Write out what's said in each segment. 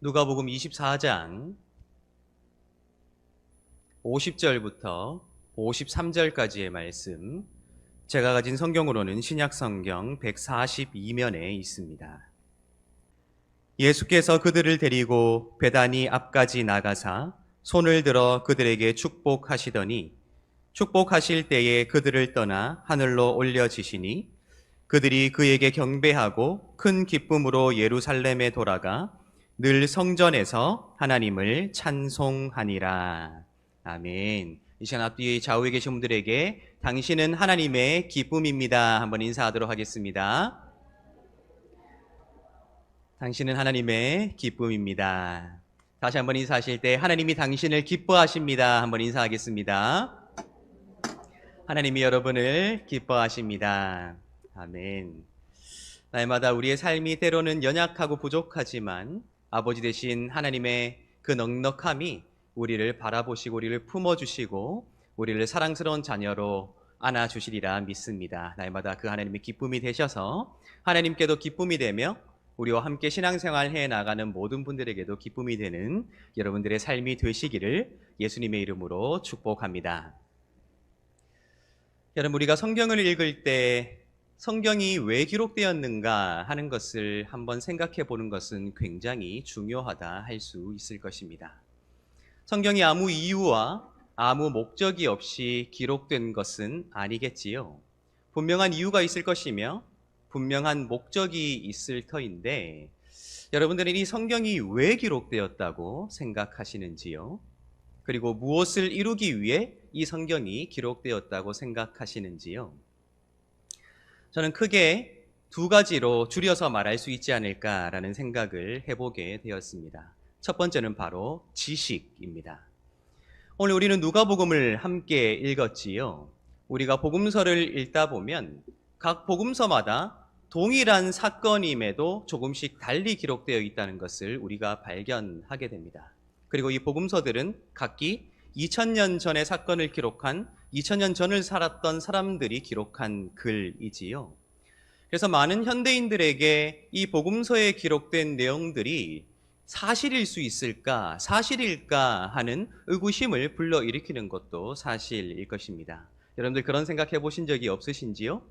누가복음 24장 50절부터 53절까지의 말씀, 제가 가진 성경으로는 신약성경 142면에 있습니다. 예수께서 그들을 데리고 베다니 앞까지 나가사 손을 들어 그들에게 축복하시더니 축복하실 때에 그들을 떠나 하늘로 올려지시니 그들이 그에게 경배하고 큰 기쁨으로 예루살렘에 돌아가 늘 성전에서 하나님을 찬송하니라. 아멘. 이 시간 앞뒤 좌우에 계신 분들에게 당신은 하나님의 기쁨입니다. 한번 인사하도록 하겠습니다. 당신은 하나님의 기쁨입니다. 다시 한번 인사하실 때 하나님이 당신을 기뻐하십니다. 한번 인사하겠습니다. 하나님이 여러분을 기뻐하십니다. 아멘. 날마다 우리의 삶이 때로는 연약하고 부족하지만 아버지 되신 하나님의 그 넉넉함이 우리를 바라보시고 우리를 품어주시고 우리를 사랑스러운 자녀로 안아주시리라 믿습니다. 날마다 그 하나님의 기쁨이 되셔서 하나님께도 기쁨이 되며 우리와 함께 신앙생활 해나가는 모든 분들에게도 기쁨이 되는 여러분들의 삶이 되시기를 예수님의 이름으로 축복합니다. 여러분, 우리가 성경을 읽을 때 성경이 왜 기록되었는가 하는 것을 한번 생각해 보는 것은 굉장히 중요하다 할 수 있을 것입니다. 성경이 아무 이유와 아무 목적이 없이 기록된 것은 아니겠지요. 분명한 이유가 있을 것이며 분명한 목적이 있을 터인데, 여러분들은 이 성경이 왜 기록되었다고 생각하시는지요? 그리고 무엇을 이루기 위해 이 성경이 기록되었다고 생각하시는지요? 저는 크게 두 가지로 줄여서 말할 수 있지 않을까라는 생각을 해보게 되었습니다. 첫 번째는 바로 지식입니다. 오늘 우리는 누가복음을 함께 읽었지요. 우리가 복음서를 읽다 보면 각 복음서마다 동일한 사건임에도 조금씩 달리 기록되어 있다는 것을 우리가 발견하게 됩니다. 그리고 이 복음서들은 각기 2000년 전의 사건을 기록한 2000년 전을 살았던 사람들이 기록한 글이지요. 그래서 많은 현대인들에게 이 복음서에 기록된 내용들이 사실일 수 있을까, 사실일까 하는 의구심을 불러일으키는 것도 사실일 것입니다. 여러분들 그런 생각해 보신 적이 없으신지요?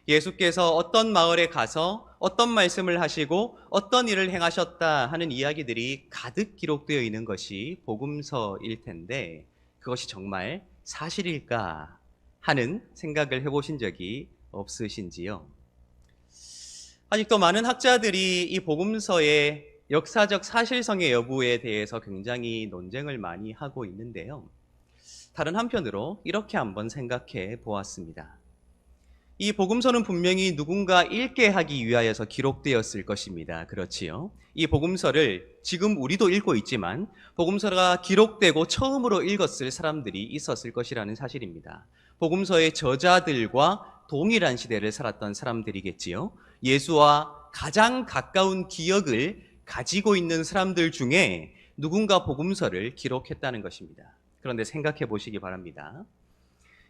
예수께서 어떤 마을에 가서 어떤 말씀을 하시고 어떤 일을 행하셨다 하는 이야기들이 가득 기록되어 있는 것이 복음서일 텐데 그것이 정말 사실일까 하는 생각을 해보신 적이 없으신지요? 아직도 많은 학자들이 이 복음서의 역사적 사실성의 여부에 대해서 굉장히 논쟁을 많이 하고 있는데요. 다른 한편으로 이렇게 한번 생각해 보았습니다. 이 복음서는 분명히 누군가 읽게 하기 위하여서 기록되었을 것입니다. 그렇지요? 이 복음서를 지금 우리도 읽고 있지만 복음서가 기록되고 처음으로 읽었을 사람들이 있었을 것이라는 사실입니다. 복음서의 저자들과 동일한 시대를 살았던 사람들이겠지요. 예수와 가장 가까운 기억을 가지고 있는 사람들 중에 누군가 복음서를 기록했다는 것입니다. 그런데 생각해 보시기 바랍니다.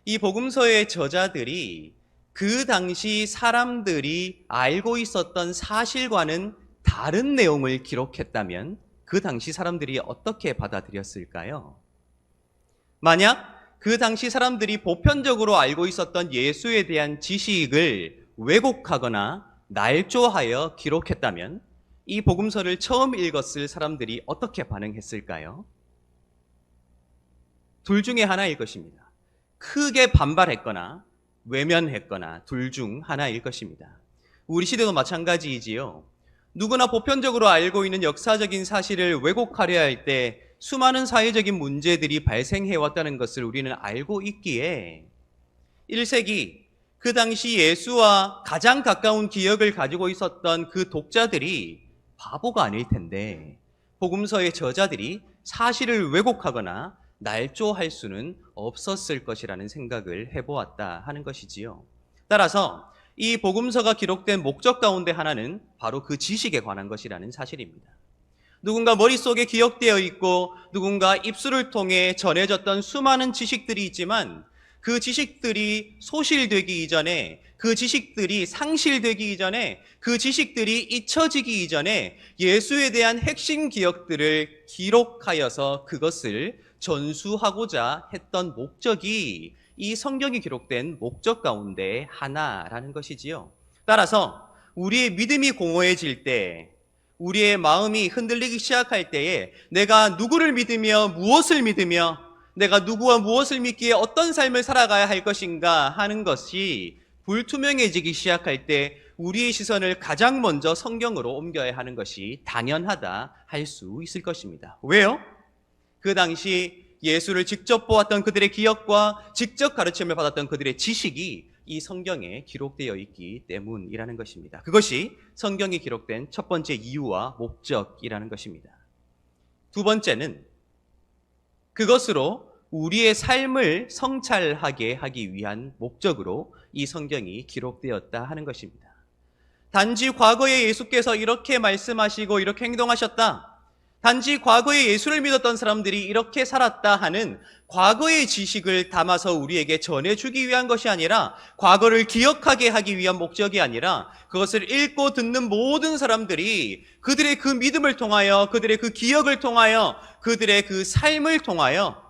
이 복음서의 저자들이 그 당시 사람들이 알고 있었던 사실과는 다른 내용을 기록했다면 그 당시 사람들이 어떻게 받아들였을까요? 만약 그 당시 사람들이 보편적으로 알고 있었던 예수에 대한 지식을 왜곡하거나 날조하여 기록했다면 이 복음서를 처음 읽었을 사람들이 어떻게 반응했을까요? 둘 중에 하나일 것입니다. 크게 반발했거나 외면했거나 둘 중 하나일 것입니다. 우리 시대도 마찬가지이지요. 누구나 보편적으로 알고 있는 역사적인 사실을 왜곡하려 할 때 수많은 사회적인 문제들이 발생해왔다는 것을 우리는 알고 있기에 1세기 그 당시 예수와 가장 가까운 기억을 가지고 있었던 그 독자들이 바보가 아닐 텐데 복음서의 저자들이 사실을 왜곡하거나 날조할 수는 없었을 것이라는 생각을 해보았다 하는 것이지요. 따라서 이 복음서가 기록된 목적 가운데 하나는 바로 그 지식에 관한 것이라는 사실입니다. 누군가 머릿속에 기억되어 있고 누군가 입술을 통해 전해졌던 수많은 지식들이 있지만 그 지식들이 소실되기 이전에 그 지식들이 상실되기 이전에, 그 지식들이 잊혀지기 이전에 예수에 대한 핵심 기억들을 기록하여서 그것을 전수하고자 했던 목적이 이 성경이 기록된 목적 가운데 하나라는 것이지요. 따라서 우리의 믿음이 공허해질 때, 우리의 마음이 흔들리기 시작할 때에 내가 누구를 믿으며 무엇을 믿으며 내가 누구와 무엇을 믿기에 어떤 삶을 살아가야 할 것인가 하는 것이 불투명해지기 시작할 때 우리의 시선을 가장 먼저 성경으로 옮겨야 하는 것이 당연하다 할 수 있을 것입니다. 왜요? 그 당시 예수를 직접 보았던 그들의 기억과 직접 가르침을 받았던 그들의 지식이 이 성경에 기록되어 있기 때문이라는 것입니다. 그것이 성경이 기록된 첫 번째 이유와 목적이라는 것입니다. 두 번째는 그것으로 우리의 삶을 성찰하게 하기 위한 목적으로 이 성경이 기록되었다 하는 것입니다. 단지 과거에 예수께서 이렇게 말씀하시고 이렇게 행동하셨다, 단지 과거에 예수를 믿었던 사람들이 이렇게 살았다 하는 과거의 지식을 담아서 우리에게 전해주기 위한 것이 아니라, 과거를 기억하게 하기 위한 목적이 아니라, 그것을 읽고 듣는 모든 사람들이 그들의 그 믿음을 통하여, 그들의 그 기억을 통하여, 그들의 그 삶을 통하여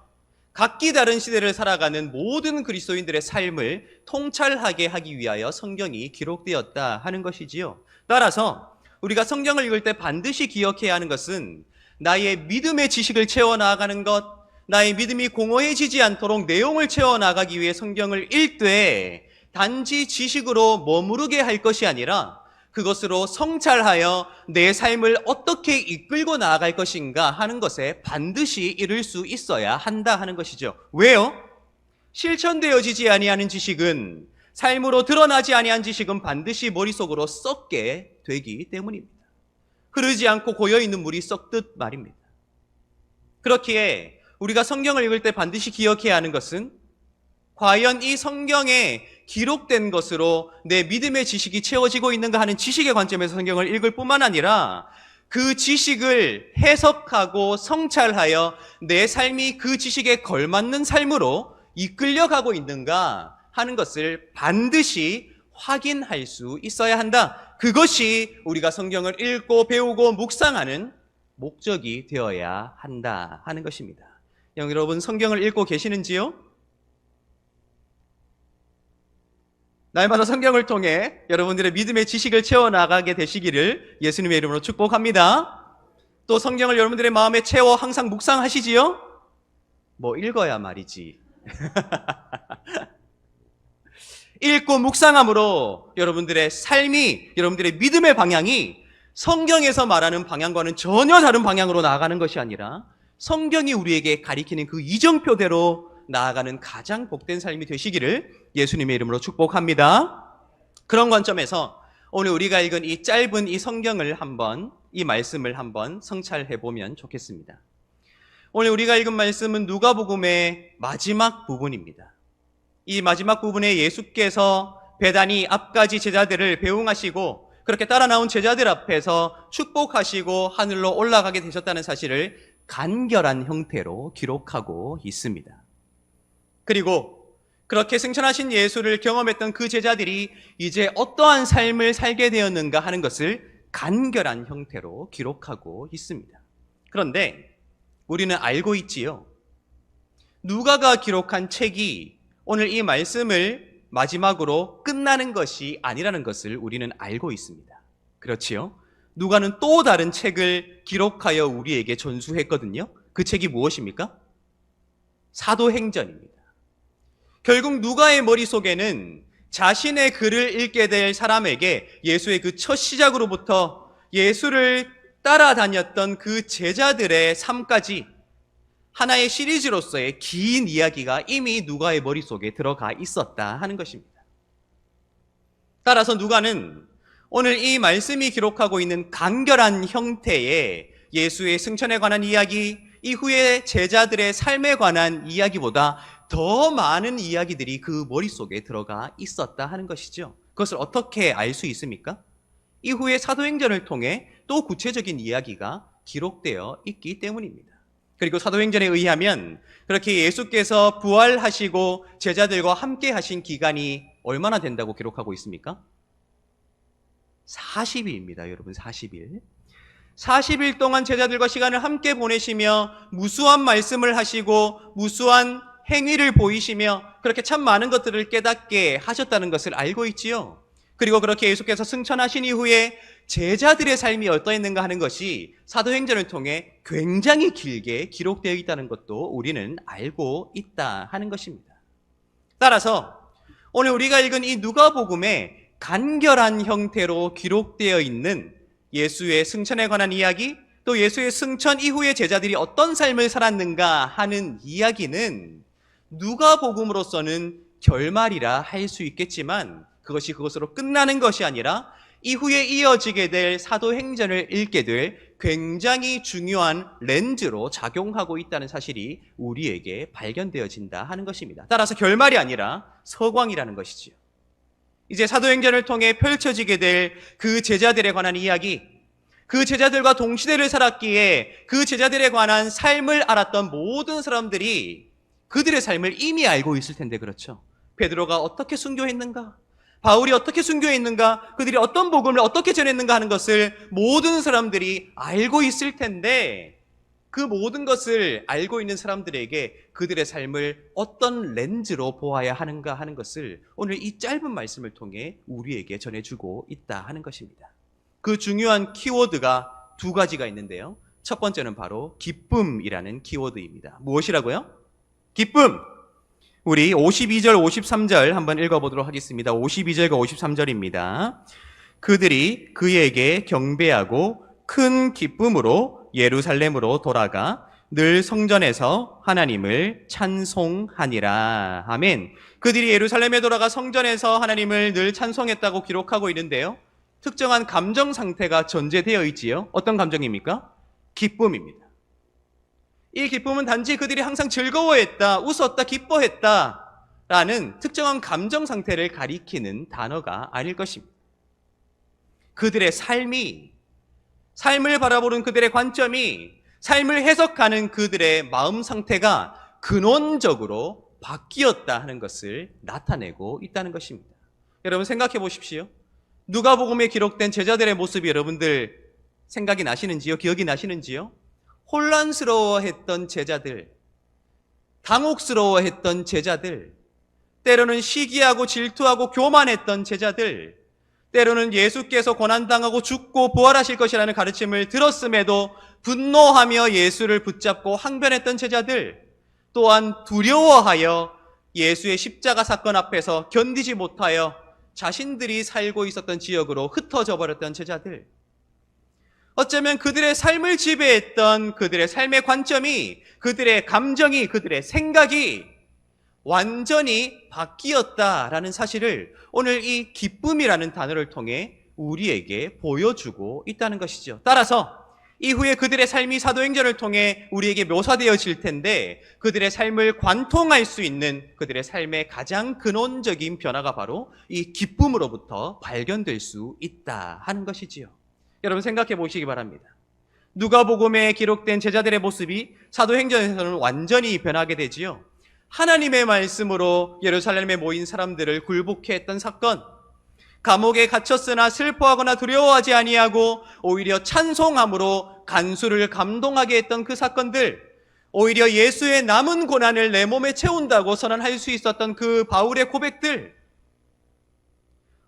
각기 다른 시대를 살아가는 모든 그리스도인들의 삶을 통찰하게 하기 위하여 성경이 기록되었다 하는 것이지요. 따라서 우리가 성경을 읽을 때 반드시 기억해야 하는 것은 나의 믿음의 지식을 채워나가는 것, 나의 믿음이 공허해지지 않도록 내용을 채워나가기 위해 성경을 읽되 단지 지식으로 머무르게 할 것이 아니라 그것으로 성찰하여 내 삶을 어떻게 이끌고 나아갈 것인가 하는 것에 반드시 이룰 수 있어야 한다 하는 것이죠. 왜요? 실천되어지지 아니하는 지식은, 삶으로 드러나지 아니한 지식은 반드시 머릿속으로 썩게 되기 때문입니다. 흐르지 않고 고여있는 물이 썩듯 말입니다. 그렇기에 우리가 성경을 읽을 때 반드시 기억해야 하는 것은, 과연 이 성경에 기록된 것으로 내 믿음의 지식이 채워지고 있는가 하는 지식의 관점에서 성경을 읽을 뿐만 아니라 그 지식을 해석하고 성찰하여 내 삶이 그 지식에 걸맞는 삶으로 이끌려가고 있는가 하는 것을 반드시 확인할 수 있어야 한다. 그것이 우리가 성경을 읽고 배우고 묵상하는 목적이 되어야 한다 하는 것입니다. 여러분, 성경을 읽고 계시는지요? 날마다 성경을 통해 여러분들의 믿음의 지식을 채워나가게 되시기를 예수님의 이름으로 축복합니다. 또 성경을 여러분들의 마음에 채워 항상 묵상하시지요? 뭐 읽어야 말이지. 읽고 묵상함으로 여러분들의 삶이, 여러분들의 믿음의 방향이 성경에서 말하는 방향과는 전혀 다른 방향으로 나아가는 것이 아니라 성경이 우리에게 가리키는 그 이정표대로 나아가는 가장 복된 삶이 되시기를 예수님의 이름으로 축복합니다. 그런 관점에서 오늘 우리가 읽은 이 짧은 이 성경을 한번, 이 말씀을 한번 성찰해 보면 좋겠습니다. 오늘 우리가 읽은 말씀은 누가복음의 마지막 부분입니다. 이 마지막 부분에 예수께서 배단이 앞가지 제자들을 배웅하시고 그렇게 따라 나온 제자들 앞에서 축복하시고 하늘로 올라가게 되셨다는 사실을 간결한 형태로 기록하고 있습니다. 그리고 그렇게 승천하신 예수를 경험했던 그 제자들이 이제 어떠한 삶을 살게 되었는가 하는 것을 간결한 형태로 기록하고 있습니다. 그런데 우리는 알고 있지요. 누가가 기록한 책이 오늘 이 말씀을 마지막으로 끝나는 것이 아니라는 것을 우리는 알고 있습니다. 그렇지요? 누가는 또 다른 책을 기록하여 우리에게 전수했거든요. 그 책이 무엇입니까? 사도행전입니다. 결국 누가의 머릿속에는 자신의 글을 읽게 될 사람에게 예수의 그 첫 시작으로부터 예수를 따라다녔던 그 제자들의 삶까지 하나의 시리즈로서의 긴 이야기가 이미 누가의 머릿속에 들어가 있었다 하는 것입니다. 따라서 누가는 오늘 이 말씀이 기록하고 있는 간결한 형태의 예수의 승천에 관한 이야기, 이후에 제자들의 삶에 관한 이야기보다 더 많은 이야기들이 그 머릿속에 들어가 있었다 하는 것이죠. 그것을 어떻게 알 수 있습니까? 이후에 사도행전을 통해 또 구체적인 이야기가 기록되어 있기 때문입니다. 그리고 사도행전에 의하면 그렇게 예수께서 부활하시고 제자들과 함께 하신 기간이 얼마나 된다고 기록하고 있습니까? 40일입니다, 여러분. 40일. 40일 동안 제자들과 시간을 함께 보내시며 무수한 말씀을 하시고 무수한 행위를 보이시며 그렇게 참 많은 것들을 깨닫게 하셨다는 것을 알고 있지요. 그리고 그렇게 예수께서 승천하신 이후에 제자들의 삶이 어떠했는가 하는 것이 사도행전을 통해 굉장히 길게 기록되어 있다는 것도 우리는 알고 있다 하는 것입니다. 따라서 오늘 우리가 읽은 이 누가복음에 간결한 형태로 기록되어 있는 예수의 승천에 관한 이야기, 또 예수의 승천 이후에 제자들이 어떤 삶을 살았는가 하는 이야기는 누가복음으로서는 결말이라 할 수 있겠지만 그것이 그것으로 끝나는 것이 아니라 이후에 이어지게 될 사도행전을 읽게 될 굉장히 중요한 렌즈로 작용하고 있다는 사실이 우리에게 발견되어진다 하는 것입니다. 따라서 결말이 아니라 서광이라는 것이지요. 이제 사도행전을 통해 펼쳐지게 될 그 제자들에 관한 이야기, 그 제자들과 동시대를 살았기에 그 제자들에 관한 삶을 알았던 모든 사람들이 그들의 삶을 이미 알고 있을 텐데, 그렇죠? 베드로가 어떻게 순교했는가? 바울이 어떻게 순교했는가? 그들이 어떤 복음을 어떻게 전했는가 하는 것을 모든 사람들이 알고 있을 텐데, 그 모든 것을 알고 있는 사람들에게 그들의 삶을 어떤 렌즈로 보아야 하는가 하는 것을 오늘 이 짧은 말씀을 통해 우리에게 전해주고 있다 하는 것입니다. 그 중요한 키워드가 두 가지가 있는데요. 첫 번째는 바로 기쁨이라는 키워드입니다. 무엇이라고요? 기쁨! 우리 52절, 53절 한번 읽어보도록 하겠습니다. 52절과 53절입니다. 그들이 그에게 경배하고 큰 기쁨으로 예루살렘으로 돌아가 늘 성전에서 하나님을 찬송하니라. 아멘. 그들이 예루살렘에 돌아가 성전에서 하나님을 늘 찬송했다고 기록하고 있는데요. 특정한 감정 상태가 전제되어 있지요. 어떤 감정입니까? 기쁨입니다. 이 기쁨은 단지 그들이 항상 즐거워했다, 웃었다, 기뻐했다 라는 특정한 감정 상태를 가리키는 단어가 아닐 것입니다. 그들의 삶을 바라보는 그들의 관점이, 삶을 해석하는 그들의 마음 상태가 근원적으로 바뀌었다 하는 것을 나타내고 있다는 것입니다. 여러분 생각해 보십시오. 누가복음에 기록된 제자들의 모습이 여러분들 생각이 나시는지요? 기억이 나시는지요? 혼란스러워했던 제자들, 당혹스러워했던 제자들, 때로는 시기하고 질투하고 교만했던 제자들, 때로는 예수께서 고난당하고 죽고 부활하실 것이라는 가르침을 들었음에도 분노하며 예수를 붙잡고 항변했던 제자들, 또한 두려워하여 예수의 십자가 사건 앞에서 견디지 못하여 자신들이 살고 있었던 지역으로 흩어져 버렸던 제자들, 어쩌면 그들의 삶을 지배했던 그들의 삶의 관점이, 그들의 감정이, 그들의 생각이 완전히 바뀌었다라는 사실을 오늘 이 기쁨이라는 단어를 통해 우리에게 보여주고 있다는 것이죠. 따라서 이후에 그들의 삶이 사도행전을 통해 우리에게 묘사되어질 텐데, 그들의 삶을 관통할 수 있는 그들의 삶의 가장 근원적인 변화가 바로 이 기쁨으로부터 발견될 수 있다 하는 것이지요. 여러분 생각해 보시기 바랍니다. 누가복음에 기록된 제자들의 모습이 사도행전에서는 완전히 변하게 되지요. 하나님의 말씀으로 예루살렘에 모인 사람들을 굴복해 했던 사건, 감옥에 갇혔으나 슬퍼하거나 두려워하지 아니하고 오히려 찬송함으로 간수를 감동하게 했던 그 사건들, 오히려 예수의 남은 고난을 내 몸에 채운다고 선언할 수 있었던 그 바울의 고백들,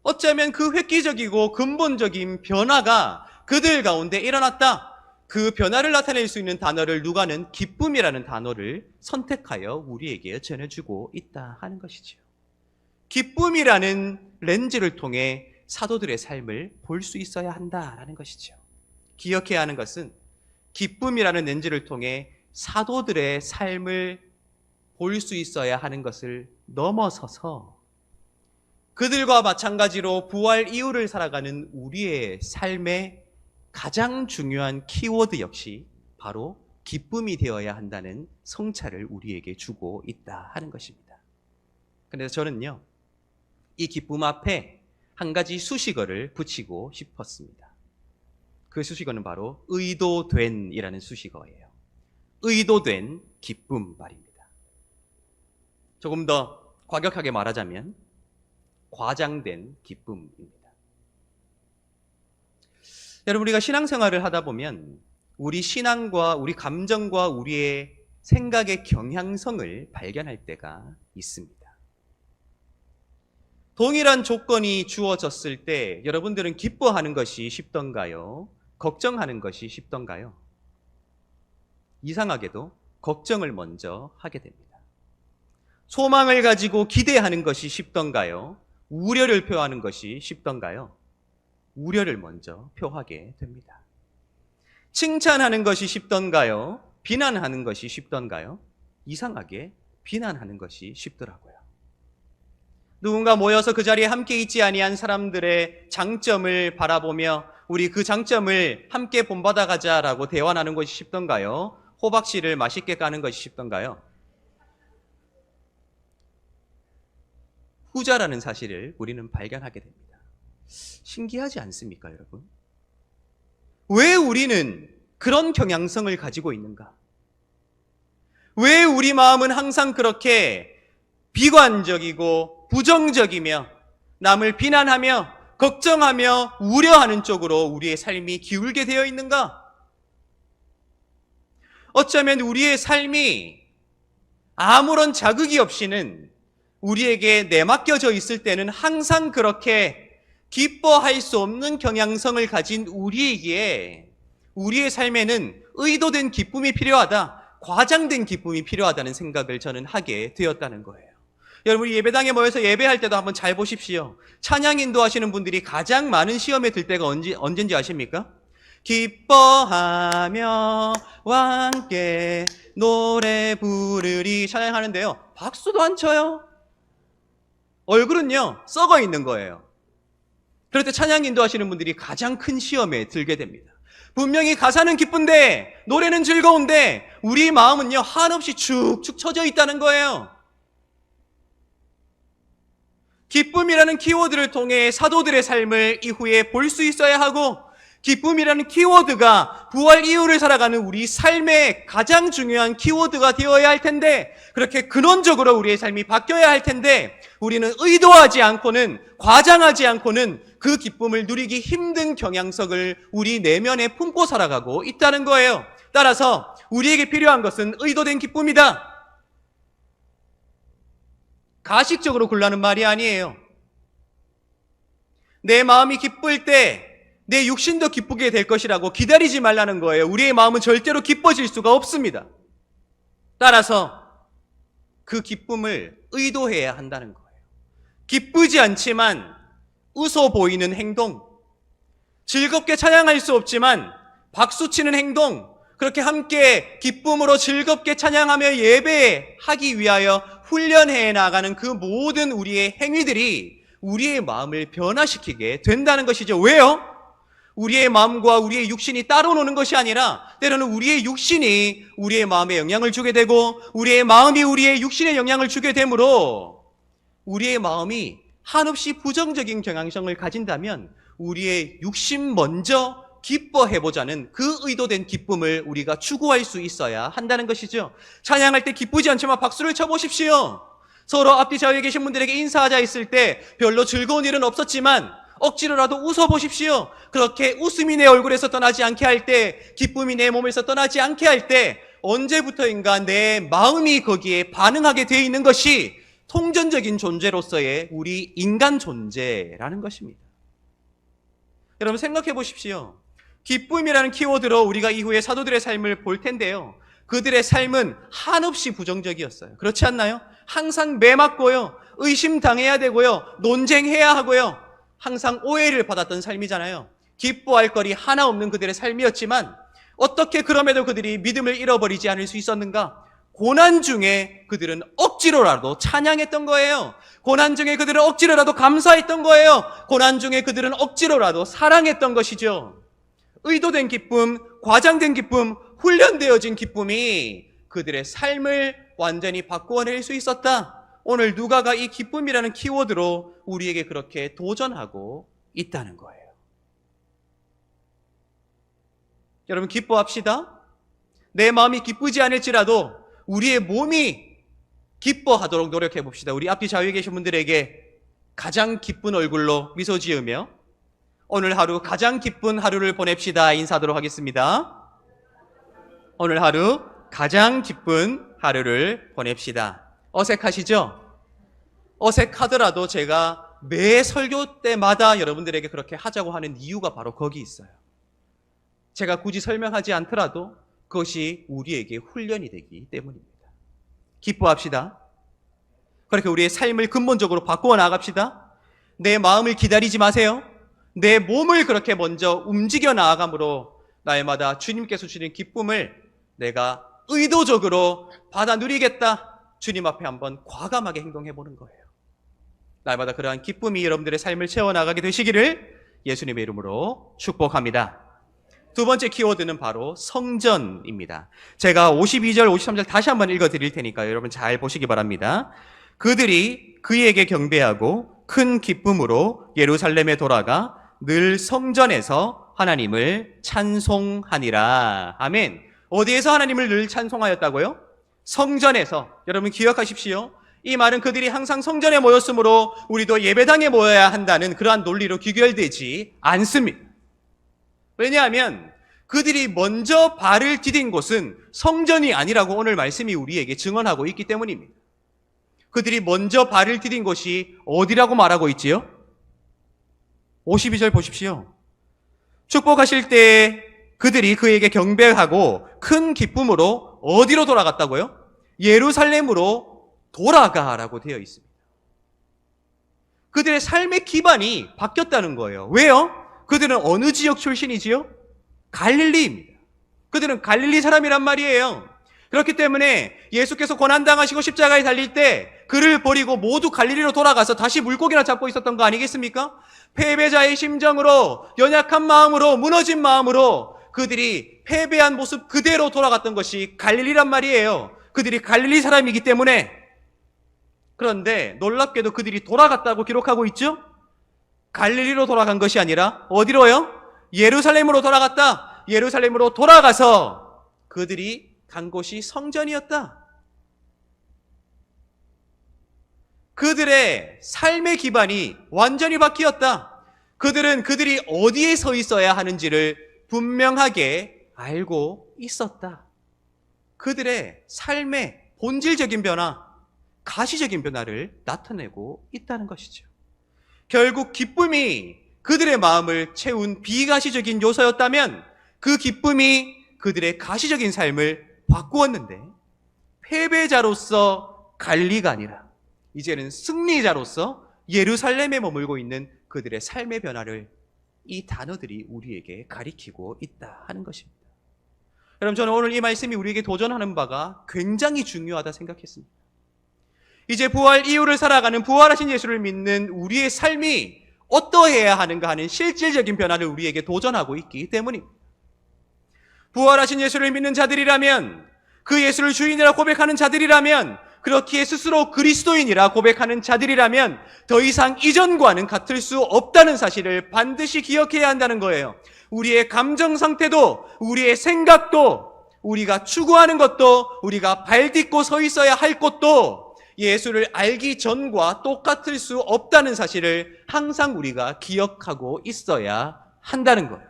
어쩌면 그 획기적이고 근본적인 변화가 그들 가운데 일어났다. 그 변화를 나타낼 수 있는 단어를 누가는 기쁨이라는 단어를 선택하여 우리에게 전해주고 있다 하는 것이죠. 기쁨이라는 렌즈를 통해 사도들의 삶을 볼 수 있어야 한다라는 것이죠. 기억해야 하는 것은 기쁨이라는 렌즈를 통해 사도들의 삶을 볼 수 있어야 하는 것을 넘어서서 그들과 마찬가지로 부활 이후를 살아가는 우리의 삶의 가장 중요한 키워드 역시 바로 기쁨이 되어야 한다는 성찰을 우리에게 주고 있다 하는 것입니다. 그래서 저는요, 이 기쁨 앞에 한 가지 수식어를 붙이고 싶었습니다. 그 수식어는 바로 의도된이라는 수식어예요. 의도된 기쁨 말입니다. 조금 더 과격하게 말하자면 과장된 기쁨입니다. 여러분, 우리가 신앙생활을 하다 보면 우리 신앙과 우리 감정과 우리의 생각의 경향성을 발견할 때가 있습니다. 동일한 조건이 주어졌을 때 여러분들은 기뻐하는 것이 쉽던가요? 걱정하는 것이 쉽던가요? 이상하게도 걱정을 먼저 하게 됩니다. 소망을 가지고 기대하는 것이 쉽던가요? 우려를 표하는 것이 쉽던가요? 우려를 먼저 표하게 됩니다. 칭찬하는 것이 쉽던가요? 비난하는 것이 쉽던가요? 이상하게 비난하는 것이 쉽더라고요. 누군가 모여서 그 자리에 함께 있지 아니한 사람들의 장점을 바라보며 우리 그 장점을 함께 본받아 가자라고 대화 나누는 것이 쉽던가요? 호박씨를 맛있게 까는 것이 쉽던가요? 후자라는 사실을 우리는 발견하게 됩니다. 신기하지 않습니까, 여러분? 왜 우리는 그런 경향성을 가지고 있는가? 왜 우리 마음은 항상 그렇게 비관적이고 부정적이며 남을 비난하며 걱정하며 우려하는 쪽으로 우리의 삶이 기울게 되어 있는가? 어쩌면 우리의 삶이 아무런 자극이 없이는 우리에게 내맡겨져 있을 때는 항상 그렇게 기뻐할 수 없는 경향성을 가진 우리에게 우리의 삶에는 의도된 기쁨이 필요하다, 과장된 기쁨이 필요하다는 생각을 저는 하게 되었다는 거예요. 여러분, 예배당에 모여서 예배할 때도 한번 잘 보십시오. 찬양 인도하시는 분들이 가장 많은 시험에 들 때가 언제인지 아십니까? 기뻐하며 함께 노래 부르리 찬양하는데요, 박수도 안 쳐요. 얼굴은요 썩어 있는 거예요. 그럴 때 찬양 인도하시는 분들이 가장 큰 시험에 들게 됩니다. 분명히 가사는 기쁜데 노래는 즐거운데 우리 마음은요 한없이 축축 처져 있다는 거예요. 기쁨이라는 키워드를 통해 사도들의 삶을 이후에 볼 수 있어야 하고, 기쁨이라는 키워드가 부활 이후를 살아가는 우리 삶의 가장 중요한 키워드가 되어야 할 텐데, 그렇게 근원적으로 우리의 삶이 바뀌어야 할 텐데, 우리는 의도하지 않고는, 과장하지 않고는 그 기쁨을 누리기 힘든 경향성을 우리 내면에 품고 살아가고 있다는 거예요. 따라서 우리에게 필요한 것은 의도된 기쁨이다. 가식적으로 굴라는 말이 아니에요. 내 마음이 기쁠 때 내 육신도 기쁘게 될 것이라고 기다리지 말라는 거예요. 우리의 마음은 절대로 기뻐질 수가 없습니다. 따라서 그 기쁨을 의도해야 한다는 거예요. 기쁘지 않지만 웃어 보이는 행동, 즐겁게 찬양할 수 없지만 박수치는 행동, 그렇게 함께 기쁨으로 즐겁게 찬양하며 예배하기 위하여 훈련해 나가는 그 모든 우리의 행위들이 우리의 마음을 변화시키게 된다는 것이죠. 왜요? 우리의 마음과 우리의 육신이 따로 노는 것이 아니라 때로는 우리의 육신이 우리의 마음에 영향을 주게 되고 우리의 마음이 우리의 육신에 영향을 주게 되므로 우리의 마음이 한없이 부정적인 경향성을 가진다면 우리의 육신 먼저 기뻐해보자는 그 의도된 기쁨을 우리가 추구할 수 있어야 한다는 것이죠. 찬양할 때 기쁘지 않지만 박수를 쳐보십시오. 서로 앞뒤 좌우에 계신 분들에게 인사하자 했을 때 별로 즐거운 일은 없었지만 억지로라도 웃어보십시오. 그렇게 웃음이 내 얼굴에서 떠나지 않게 할 때, 기쁨이 내 몸에서 떠나지 않게 할 때 언제부터인가 내 마음이 거기에 반응하게 되어 있는 것이 통전적인 존재로서의 우리 인간 존재라는 것입니다. 여러분 생각해 보십시오. 기쁨이라는 키워드로 우리가 이후에 사도들의 삶을 볼 텐데요, 그들의 삶은 한없이 부정적이었어요. 그렇지 않나요? 항상 매맞고요, 의심당해야 되고요, 논쟁해야 하고요, 항상 오해를 받았던 삶이잖아요. 기뻐할 거리 하나 없는 그들의 삶이었지만 어떻게 그럼에도 그들이 믿음을 잃어버리지 않을 수 있었는가? 고난 중에 그들은 억지로라도 찬양했던 거예요. 고난 중에 그들은 억지로라도 감사했던 거예요. 고난 중에 그들은 억지로라도 사랑했던 것이죠. 의도된 기쁨, 과장된 기쁨, 훈련되어진 기쁨이 그들의 삶을 완전히 바꾸어낼 수 있었다. 오늘 누가가 이 기쁨이라는 키워드로 우리에게 그렇게 도전하고 있다는 거예요. 여러분 기뻐합시다. 내 마음이 기쁘지 않을지라도 우리의 몸이 기뻐하도록 노력해 봅시다. 우리 앞뒤 좌우에 계신 분들에게 가장 기쁜 얼굴로 미소 지으며 오늘 하루 가장 기쁜 하루를 보냅시다 인사하도록 하겠습니다. 오늘 하루 가장 기쁜 하루를 보냅시다. 어색하시죠? 어색하더라도 제가 매 설교 때마다 여러분들에게 그렇게 하자고 하는 이유가 바로 거기 있어요. 제가 굳이 설명하지 않더라도 그것이 우리에게 훈련이 되기 때문입니다. 기뻐합시다. 그렇게 우리의 삶을 근본적으로 바꾸어 나갑시다. 내 마음을 기다리지 마세요. 내 몸을 그렇게 먼저 움직여 나아감으로 날마다 주님께서 주신 기쁨을 내가 의도적으로 받아 누리겠다. 주님 앞에 한번 과감하게 행동해 보는 거예요. 날마다 그러한 기쁨이 여러분들의 삶을 채워나가게 되시기를 예수님의 이름으로 축복합니다. 두 번째 키워드는 바로 성전입니다. 제가 52절, 53절 다시 한번 읽어드릴 테니까 여러분 잘 보시기 바랍니다. 그들이 그에게 경배하고 큰 기쁨으로 예루살렘에 돌아가 늘 성전에서 하나님을 찬송하니라. 아멘. 어디에서 하나님을 늘 찬송하였다고요? 성전에서. 여러분 기억하십시오. 이 말은 그들이 항상 성전에 모였으므로 우리도 예배당에 모여야 한다는 그러한 논리로 귀결되지 않습니다. 왜냐하면 그들이 먼저 발을 디딘 곳은 성전이 아니라고 오늘 말씀이 우리에게 증언하고 있기 때문입니다. 그들이 먼저 발을 디딘 곳이 어디라고 말하고 있지요? 52절 보십시오. 축복하실 때 그들이 그에게 경배하고 큰 기쁨으로 어디로 돌아갔다고요? 예루살렘으로 돌아가라고 되어 있습니다. 그들의 삶의 기반이 바뀌었다는 거예요. 왜요? 그들은 어느 지역 출신이지요? 갈릴리입니다. 그들은 갈릴리 사람이란 말이에요. 그렇기 때문에 예수께서 고난당하시고 십자가에 달릴 때 그를 버리고 모두 갈릴리로 돌아가서 다시 물고기나 잡고 있었던 거 아니겠습니까? 패배자의 심정으로, 연약한 마음으로, 무너진 마음으로 그들이 패배한 모습 그대로 돌아갔던 것이 갈릴리란 말이에요. 그들이 갈릴리 사람이기 때문에. 그런데 놀랍게도 그들이 돌아갔다고 기록하고 있죠? 갈릴리로 돌아간 것이 아니라 어디로요? 예루살렘으로 돌아갔다. 예루살렘으로 돌아가서 그들이 간 곳이 성전이었다. 그들의 삶의 기반이 완전히 바뀌었다. 그들은 그들이 어디에 서 있어야 하는지를 분명하게 알고 있었다. 그들의 삶의 본질적인 변화, 가시적인 변화를 나타내고 있다는 것이죠. 결국 기쁨이 그들의 마음을 채운 비가시적인 요소였다면 그 기쁨이 그들의 가시적인 삶을 바꾸었는데 패배자로서 갈리가 아니라 이제는 승리자로서 예루살렘에 머물고 있는 그들의 삶의 변화를 이 단어들이 우리에게 가리키고 있다 하는 것입니다. 여러분, 저는 오늘 이 말씀이 우리에게 도전하는 바가 굉장히 중요하다 생각했습니다. 이제 부활 이후를 살아가는 부활하신 예수를 믿는 우리의 삶이 어떠해야 하는가 하는 실질적인 변화를 우리에게 도전하고 있기 때문입니다. 부활하신 예수를 믿는 자들이라면, 그 예수를 주인이라 고백하는 자들이라면, 그렇기에 스스로 그리스도인이라 고백하는 자들이라면 더 이상 이전과는 같을 수 없다는 사실을 반드시 기억해야 한다는 거예요. 우리의 감정 상태도, 우리의 생각도, 우리가 추구하는 것도, 우리가 발 딛고 서 있어야 할 것도 예수를 알기 전과 똑같을 수 없다는 사실을 항상 우리가 기억하고 있어야 한다는 거예요.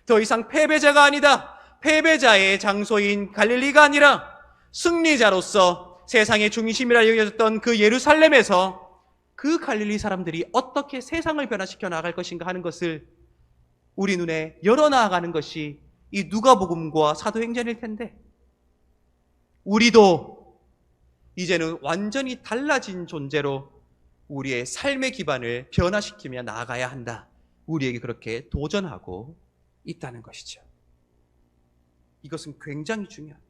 더 이상 패배자가 아니다. 패배자의 장소인 갈릴리가 아니라 승리자로서 세상의 중심이라 여겨졌던 그 예루살렘에서 그 갈릴리 사람들이 어떻게 세상을 변화시켜 나갈 것인가 하는 것을 우리 눈에 열어나가는 것이 이 누가복음과 사도행전일 텐데, 우리도 이제는 완전히 달라진 존재로 우리의 삶의 기반을 변화시키며 나아가야 한다. 우리에게 그렇게 도전하고 있다는 것이죠. 이것은 굉장히 중요합니다.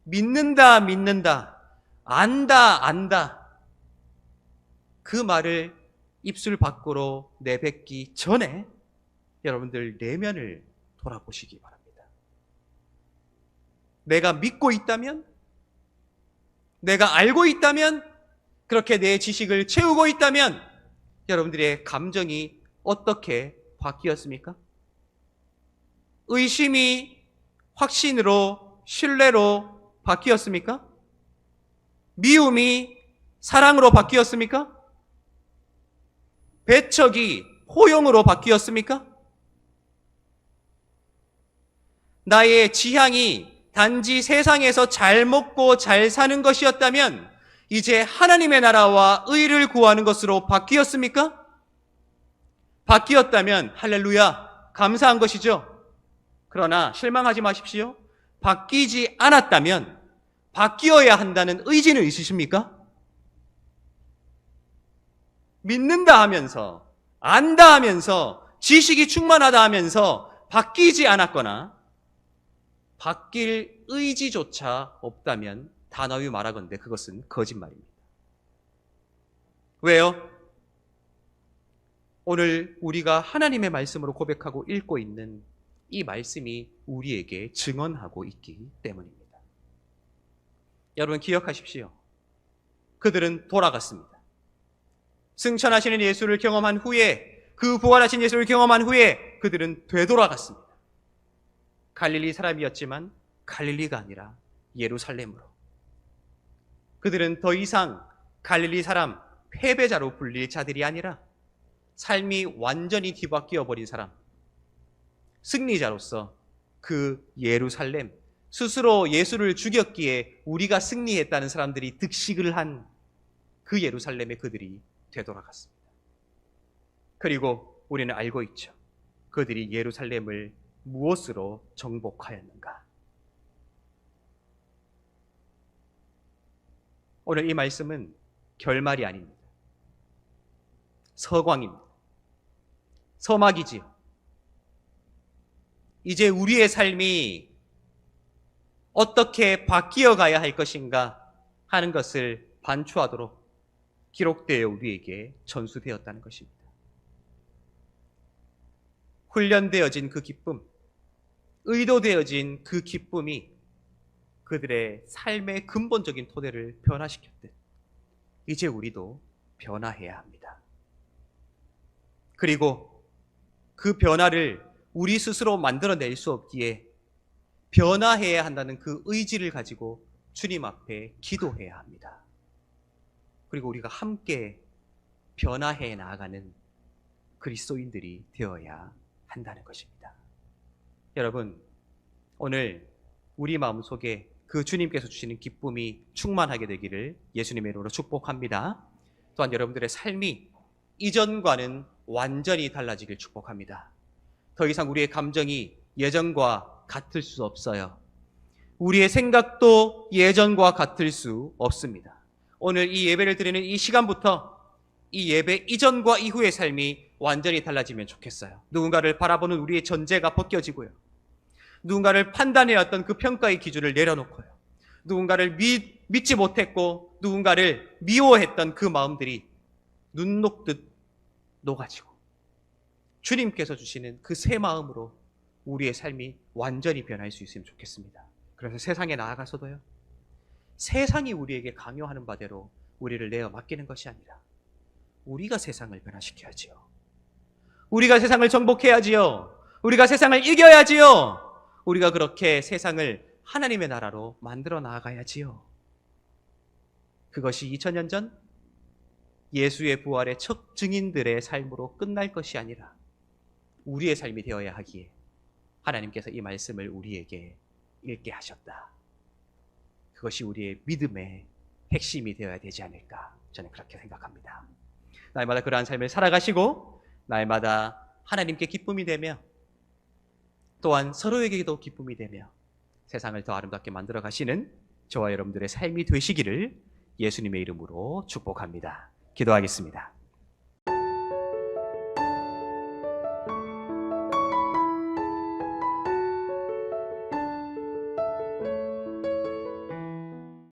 믿는다, 안다. 그 말을 입술 밖으로 내뱉기 전에 여러분들 내면을 돌아보시기 바랍니다. 내가 믿고 있다면, 내가 알고 있다면, 그렇게 내 지식을 채우고 있다면 여러분들의 감정이 어떻게 바뀌었습니까? 의심이 확신으로, 신뢰로 바뀌었습니까? 미움이 사랑으로 바뀌었습니까? 배척이 포용으로 바뀌었습니까? 나의 지향이 단지 세상에서 잘 먹고 잘 사는 것이었다면 이제 하나님의 나라와 의를 구하는 것으로 바뀌었습니까? 바뀌었다면 할렐루야, 감사한 것이죠. 그러나 실망하지 마십시오. 바뀌지 않았다면 바뀌어야 한다는 의지는 있으십니까? 믿는다 하면서, 안다 하면서, 지식이 충만하다 하면서 바뀌지 않았거나 바뀔 의지조차 없다면 단호히 말하건대 그것은 거짓말입니다. 왜요? 오늘 우리가 하나님의 말씀으로 고백하고 읽고 있는 이 말씀이 우리에게 증언하고 있기 때문입니다. 여러분 기억하십시오. 그들은 돌아갔습니다. 승천하시는 예수를 경험한 후에, 그 부활하신 예수를 경험한 후에 그들은 되돌아갔습니다. 갈릴리 사람이었지만 갈릴리가 아니라 예루살렘으로. 그들은 더 이상 갈릴리 사람, 패배자로 불릴 자들이 아니라 삶이 완전히 뒤바뀌어 버린 사람, 승리자로서 그 예루살렘, 스스로 예수를 죽였기에 우리가 승리했다는 사람들이 득식을 한 그 예루살렘에 그들이 되돌아갔습니다. 그리고 우리는 알고 있죠. 그들이 예루살렘을 무엇으로 정복하였는가? 오늘 이 말씀은 결말이 아닙니다. 서광입니다. 서막이지요. 이제 우리의 삶이 어떻게 바뀌어 가야 할 것인가 하는 것을 반추하도록 기록되어 우리에게 전수되었다는 것입니다. 훈련되어진 그 기쁨, 의도되어진 그 기쁨이 그들의 삶의 근본적인 토대를 변화시켰듯 이제 우리도 변화해야 합니다. 그리고 그 변화를 우리 스스로 만들어낼 수 없기에 변화해야 한다는 그 의지를 가지고 주님 앞에 기도해야 합니다. 그리고 우리가 함께 변화해 나아가는 그리스도인들이 되어야 한다는 것입니다. 여러분, 오늘 우리 마음속에 그 주님께서 주시는 기쁨이 충만하게 되기를 예수님의 이름으로 축복합니다. 또한 여러분들의 삶이 이전과는 완전히 달라지길 축복합니다. 더 이상 우리의 감정이 예전과 같을 수 없어요. 우리의 생각도 예전과 같을 수 없습니다. 오늘 이 예배를 드리는 이 시간부터 이 예배 이전과 이후의 삶이 완전히 달라지면 좋겠어요. 누군가를 바라보는 우리의 전제가 벗겨지고요. 누군가를 판단해왔던 그 평가의 기준을 내려놓고요. 누군가를 믿지 못했고 누군가를 미워했던 그 마음들이 눈 녹듯 녹아지고 주님께서 주시는 그 새 마음으로 우리의 삶이 완전히 변할 수 있으면 좋겠습니다. 그래서 세상에 나아가서도요. 세상이 우리에게 강요하는 바대로 우리를 내어 맡기는 것이 아니라 우리가 세상을 변화시켜야지요. 우리가 세상을 정복해야지요. 우리가 세상을 이겨야지요. 우리가 그렇게 세상을 하나님의 나라로 만들어 나아가야지요. 그것이 2000년 전 예수의 부활의 첫 증인들의 삶으로 끝날 것이 아니라 우리의 삶이 되어야 하기에 하나님께서 이 말씀을 우리에게 읽게 하셨다. 그것이 우리의 믿음의 핵심이 되어야 되지 않을까 저는 그렇게 생각합니다. 날마다 그러한 삶을 살아가시고 날마다 하나님께 기쁨이 되며 또한 서로에게도 기쁨이 되며 세상을 더 아름답게 만들어 가시는 저와 여러분들의 삶이 되시기를 예수님의 이름으로 축복합니다. 기도하겠습니다.